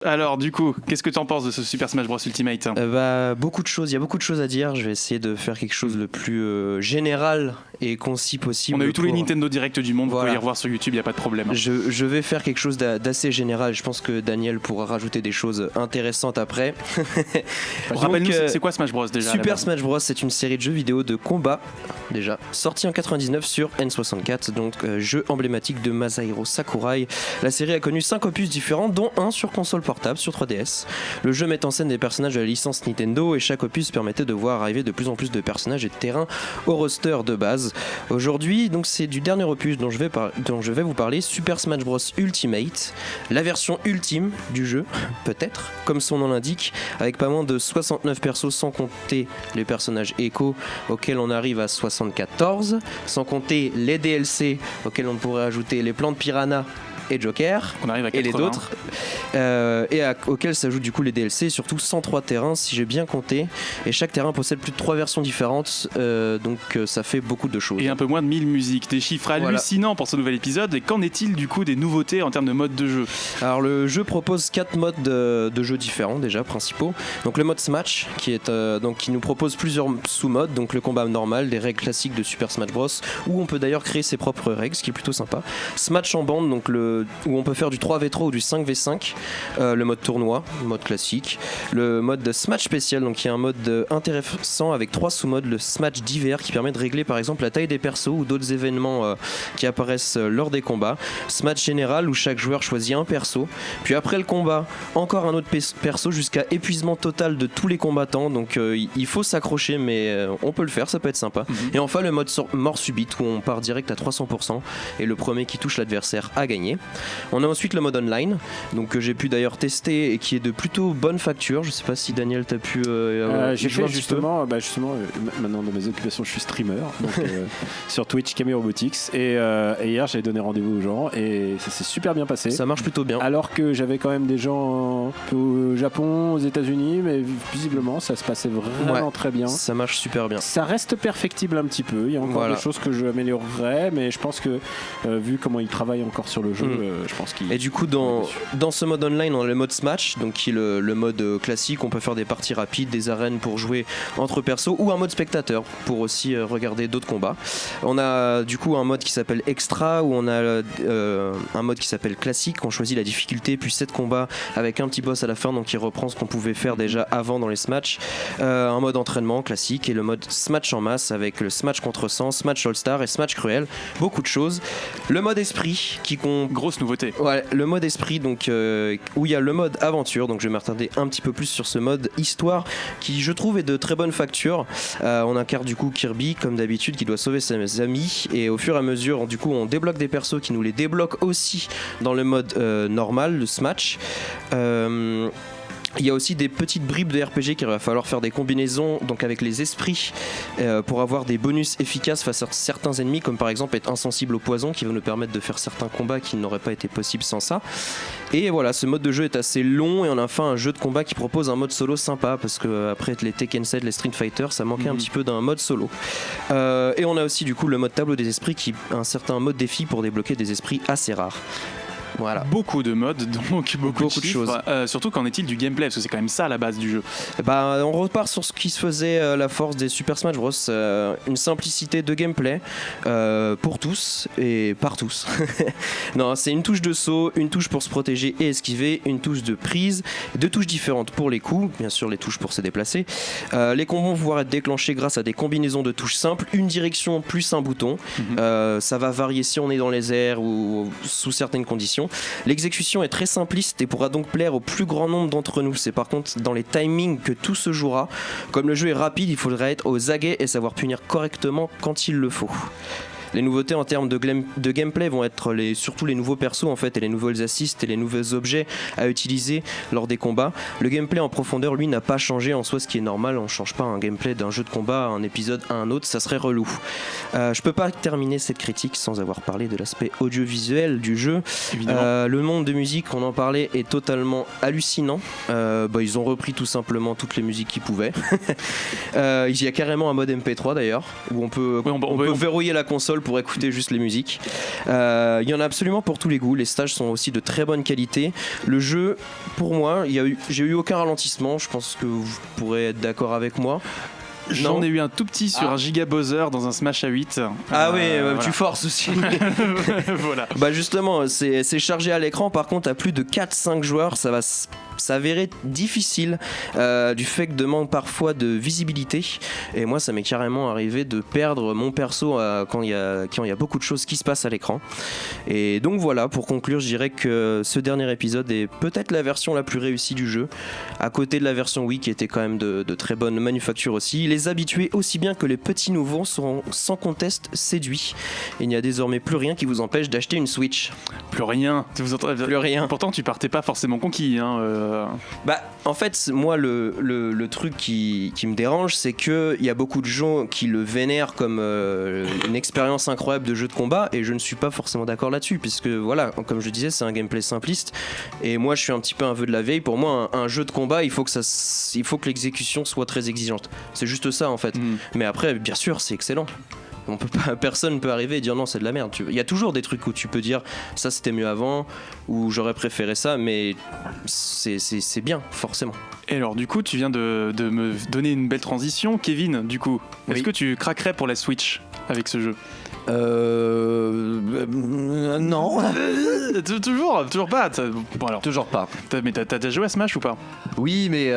Alors du coup, qu'est-ce que tu en penses de ce Super Smash Bros Ultimate ? Beaucoup de choses, il y a beaucoup de choses à dire. Je vais essayer de faire quelque chose le plus général et concis possible. On a eu tous les Nintendo Direct du monde, Voilà. Vous pouvez les revoir sur YouTube, il n'y a pas de problème. Je vais faire quelque chose d'assez général. Je pense que Daniel pourra rajouter des choses intéressantes après. Rappelle-nous, c'est quoi Smash Bros déjà ? Super Smash Bros, c'est une série de jeux vidéo de combat, déjà, sorti en 99 sur N64, donc jeu emblématique de Masahiro Sakurai. La série a connu 5 opus différents, dont un sur console portable, sur 3DS. Le jeu met en scène des personnages de la licence Nintendo et chaque opus permettait de voir arriver de plus en plus de personnages et de terrains au roster de base. Aujourd'hui, donc c'est du dernier opus dont je vais vous parler, Super Smash Bros Ultimate, la version ultime du jeu, peut-être, comme son nom l'indique, avec pas moins de 69 persos sans compter les personnages Echo auxquels on arrive à 74, sans compter les DLC auxquels on pourrait ajouter les plantes piranha et Joker, on arrive à 80. Et les autres, auxquels s'ajoutent du coup les DLC, et surtout 103 terrains si j'ai bien compté, et chaque terrain possède plus de 3 versions différentes, donc ça fait beaucoup de choses. Et un peu moins de 1000 musiques, des chiffres hallucinants pour ce nouvel épisode. Et qu'en est-il du coup des nouveautés en termes de mode de jeu ? Alors le jeu propose 4 modes de jeu différents déjà, principaux. Donc le mode Smash qui nous propose plusieurs sous-modes, donc le combat normal, des règles classiques de Super Smash Bros, où on peut d'ailleurs créer ses propres règles, ce qui est plutôt sympa. Smash en bande, donc où on peut faire du 3v3 ou du 5v5, le mode tournoi, le mode classique, le mode de Smash spécial, donc il y a un mode intéressant avec 3 sous-modes, le Smash d'hiver qui permet de régler par exemple la taille des persos ou d'autres événements qui apparaissent lors des combats, Smash général où chaque joueur choisit un perso, puis après le combat encore un autre perso jusqu'à épuisement total de tous les combattants, donc il faut s'accrocher mais on peut le faire, ça peut être sympa. Et enfin le mode mort subite où on part direct à 300% et le premier qui touche l'adversaire a gagné. On a ensuite le mode online, donc que j'ai pu d'ailleurs tester et qui est de plutôt bonne facture. Je sais pas si Daniel t'as pu j'ai fait justement, maintenant dans mes occupations je suis streamer donc, sur Twitch Cameo Robotics et hier j'ai donné rendez-vous aux gens et ça s'est super bien passé. Ça marche plutôt bien. Alors que j'avais quand même des gens un peu au Japon, aux États-Unis, mais visiblement ça se passait vraiment très bien. Ça marche super bien. Ça reste perfectible un petit peu. Il y a encore des choses que je améliorerais, mais je pense que vu comment ils travaillent encore sur le jeu, je pense qu'il. Et du coup, dans ce mode online, on a le mode Smash, donc qui est le mode classique. On peut faire des parties rapides, des arènes pour jouer entre persos, ou un mode spectateur pour aussi regarder d'autres combats. On a du coup un mode qui s'appelle Extra, où on a un mode qui s'appelle classique. On choisit la difficulté, puis 7 combats avec un petit boss à la fin, donc qui reprend ce qu'on pouvait faire déjà avant dans les Smash. Un mode entraînement classique et le mode Smash en masse avec le Smash contre 100, Smash All-Star et Smash Cruel. Beaucoup de choses. Le mode esprit qui grosse nouveauté. Ouais, le mode esprit donc où il y a le mode aventure, donc je vais m'attarder un petit peu plus sur ce mode histoire qui je trouve est de très bonne facture. On incarne du coup Kirby comme d'habitude qui doit sauver ses amis et au fur et à mesure du coup on débloque des persos qui nous les débloquent aussi dans le mode normal, le Smash. Il y a aussi des petites bribes de RPG qu'il va falloir faire des combinaisons donc avec les esprits pour avoir des bonus efficaces face à certains ennemis, comme par exemple être insensible au poison qui va nous permettre de faire certains combats qui n'auraient pas été possibles sans ça. Et voilà, ce mode de jeu est assez long et on a enfin un jeu de combat qui propose un mode solo sympa parce que après les Tekken 7, les Street Fighter, ça manquait un petit peu d'un mode solo. Et on a aussi du coup le mode tableau des esprits qui a un certain mode défi pour débloquer des esprits assez rares. Voilà. Beaucoup de modes, donc beaucoup de choses. Surtout qu'en est-il du gameplay, parce que c'est quand même ça la base du jeu. On repart sur ce qui se faisait la force des Super Smash Bros. Une simplicité de gameplay pour tous et par tous. Non, c'est une touche de saut, une touche pour se protéger et esquiver, une touche de prise, 2 touches différentes pour les coups, bien sûr les touches pour se déplacer. Les combos vont pouvoir être déclenchés grâce à des combinaisons de touches simples, une direction plus un bouton. Ça va varier si on est dans les airs ou sous certaines conditions. L'exécution est très simpliste et pourra donc plaire au plus grand nombre d'entre nous. C'est par contre dans les timings que tout se jouera. Comme le jeu est rapide, il faudra être aux aguets et savoir punir correctement quand il le faut. Les nouveautés en termes de gameplay vont être surtout les nouveaux persos en fait, et les nouvelles assists et les nouveaux objets à utiliser lors des combats. Le gameplay en profondeur lui n'a pas changé en soi, ce qui est normal. On ne change pas un gameplay d'un jeu de combat à un épisode à un autre, ça serait relou. Je peux pas terminer cette critique sans avoir parlé de l'aspect audiovisuel du jeu. Le monde de musique, on en parlait, est totalement hallucinant. Ils ont repris tout simplement toutes les musiques qu'ils pouvaient. Il y a carrément un mode MP3 d'ailleurs où on peut verrouiller la console console pour écouter juste les musiques. Il y en a absolument pour tous les goûts. Les stages sont aussi de très bonne qualité. Le jeu, pour moi, j'ai eu aucun ralentissement. Je pense que vous pourrez être d'accord avec moi. J'en ai eu un tout petit sur un Giga Bowser dans un Smash à 8. Ah oui, voilà. tu forces aussi. Voilà. Bah justement, c'est chargé à l'écran. Par contre, à plus de 4-5 joueurs, ça va s'avérer difficile du fait que demande parfois de visibilité. Et moi, ça m'est carrément arrivé de perdre mon perso quand il y a beaucoup de choses qui se passent à l'écran. Et donc voilà, pour conclure, je dirais que ce dernier épisode est peut-être la version la plus réussie du jeu, à côté de la version Wii qui était quand même de très bonne manufacture aussi. Les habitués aussi bien que les petits nouveaux seront sans conteste séduits. Il n'y a désormais plus rien qui vous empêche d'acheter une Switch. Plus rien. Plus rien. Pourtant, tu partais pas forcément conquis. Bah, en fait, moi, le truc qui me dérange, c'est qu'il y a beaucoup de gens qui le vénèrent comme une expérience incroyable de jeu de combat, et je ne suis pas forcément d'accord là-dessus, puisque voilà, comme je disais, c'est un gameplay simpliste, et moi, je suis un petit peu un vœu de la vieille. Pour moi, un jeu de combat, il faut que l'exécution soit très exigeante. C'est juste ça, en fait. Mais après, bien sûr, c'est excellent. Personne ne peut arriver et dire non, c'est de la merde. Il y a toujours des trucs où tu peux dire ça c'était mieux avant, ou j'aurais préféré ça, mais c'est bien, forcément. Et alors du coup tu viens de me donner une belle transition. Kevin, du coup, est-ce que tu craquerais pour la Switch avec ce jeu? Non. Toujours pas. Bon alors. Toujours pas. Mais t'as déjà joué à Smash ou pas? Oui, mais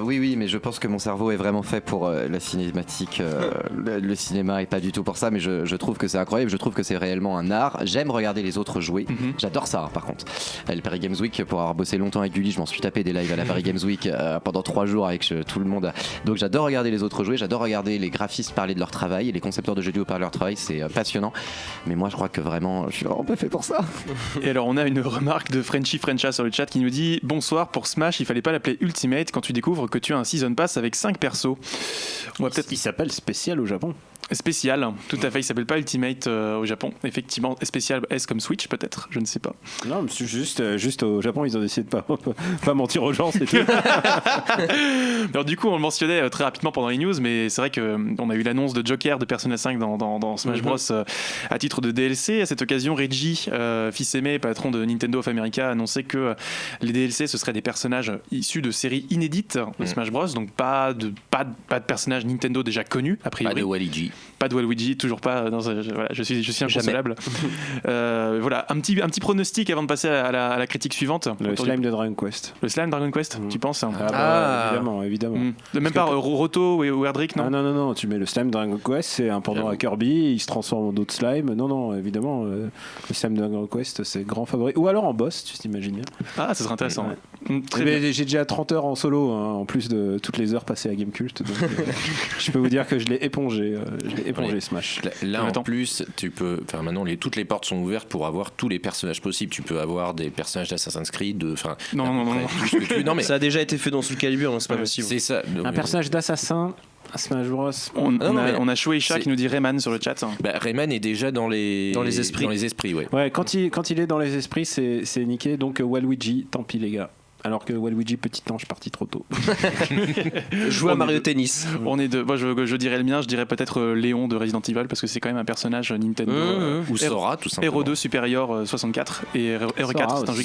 oui, mais je pense que mon cerveau est vraiment fait pour la cinématique. Le cinéma est pas du tout pour ça, mais je trouve que c'est incroyable. Je trouve que c'est réellement un art. J'aime regarder les autres jouer. J'adore ça, par contre. Le Paris Games Week, pour avoir bossé longtemps avec Gulli, je m'en suis tapé des lives à la Paris Games Week pendant 3 jours avec tout le monde. Donc j'adore regarder les autres jouer. J'adore regarder les graphistes parler de leur travail et les concepteurs de jeux vidéo parler de leur travail. C'est passionnant, mais moi je crois que vraiment je suis vraiment pas fait pour ça. Et alors on a une remarque de Frenchy Frencha sur le chat qui nous dit: bonsoir, pour Smash il fallait pas l'appeler Ultimate quand tu découvres que tu as un Season Pass avec 5 persos. On va peut-être... Il s'appelle Spécial au Japon. Spécial, tout à fait, il s'appelle pas Ultimate au Japon, effectivement. Spécial S comme Switch peut-être, je ne sais pas. Non, mais c'est juste au Japon ils ont décidé de pas mentir aux gens, c'est tout. Alors du coup on le mentionnait très rapidement pendant les news, mais c'est vrai qu'on a eu l'annonce de Joker de Persona 5 dans Smash Bros à titre de DLC. À cette occasion, Reggie, fils aimé, patron de Nintendo of America, a annoncé que les DLC ce seraient des personnages issus de séries inédites de Smash Bros, donc pas de personnages Nintendo déjà connus a priori. Pas de Waluigi. Pas de Waluigi, toujours pas. Non, voilà, je suis inconsolable. Voilà, un petit pronostic avant de passer à la critique suivante. Le slime de Dragon Quest. Le slime Dragon Quest, tu penses? Évidemment. Même pas Roto ou Erdrick, non? Non, tu mets le slime Dragon Quest, c'est un pendant à Kirby, il se transforme en d'autres slimes. Non, évidemment, le slime Dragon Quest, c'est grand favori. Ou alors en boss, tu t'imagines bien. Ah, ça serait intéressant. Ouais. J'ai déjà 30 heures en solo, en plus de toutes les heures passées à Gamecult. Donc, je peux vous dire que je l'ai épongé. Smash. Là en plus, tu peux. Enfin, maintenant, toutes les portes sont ouvertes pour avoir tous les personnages possibles. Tu peux avoir des personnages d'Assassin's Creed. Non. Non, mais ça a déjà été fait dans Soul Calibur, donc c'est pas possible. C'est ça. Un personnage d'assassin à Smash Bros. On a Shueisha qui nous dit Rayman sur le chat. Rayman est déjà dans les esprits. Dans les esprits, ouais. Ouais, quand il est dans les esprits, c'est niqué. Donc Waluigi, tant pis les gars. Alors que Waluigi, petit ange, parti trop tôt. Joue à Mario Tennis. Moi, je dirais le mien, je dirais peut-être Léon de Resident Evil, parce que c'est quand même un personnage Nintendo. Ou Sora, tout simplement. Hero 2 Superior 64 et Hero 4, c'est un jeu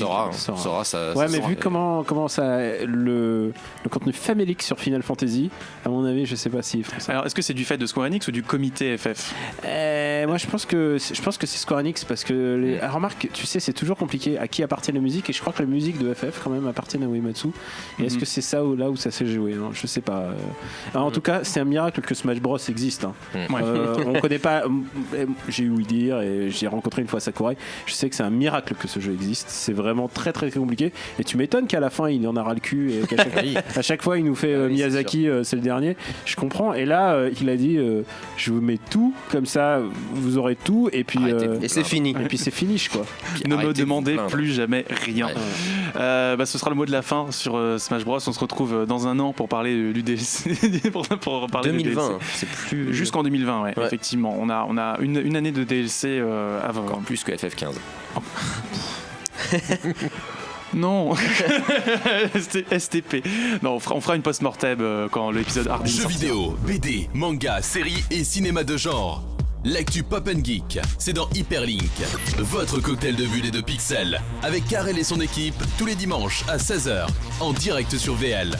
Sora, ça. Ouais, mais vu comment ça. Le contenu famélique sur Final Fantasy, à mon avis, je sais pas si. Alors, est-ce que c'est du fait de Square Enix ou du comité FF? Moi, je pense que c'est Square Enix, parce que remarque, tu sais, c'est toujours compliqué à qui appartient la musique, et je crois que la musique de FF, quand même, appartient à Uematsu. Et est-ce que c'est ça là où ça s'est joué, hein? Je sais pas. Alors, en tout cas, c'est un miracle que Smash Bros existe. Hein. On connaît pas. J'ai eu dire et j'ai rencontré une fois Sakurai. Je sais que c'est un miracle que ce jeu existe. C'est vraiment très très compliqué. Et tu m'étonnes qu'à la fin il en a ras le cul et qu'à chaque fois il nous fait Miyazaki, c'est le dernier. Je comprends. Et là, il a dit je vous mets tout comme ça, vous aurez tout et puis et c'est fini. Et puis c'est finish quoi. Ne me demandez plus jamais rien. Ce sera le mot de la fin sur Smash Bros. On se retrouve dans un an pour parler du DLC. pour parler 2020, du DLC. C'est plus. Jusqu'en 2020, ouais. Effectivement. On a une année de DLC avant. Encore plus que FF15. Non. STP. Non, on fera une post-mortem quand l'épisode Hard. Jeux vidéo, BD, manga, séries et cinéma de genre. L'actu Pop & Geek, c'est dans Hyperlink, votre cocktail de bulles et de pixels, avec Karel et son équipe, tous les dimanches à 16h, en direct sur VL.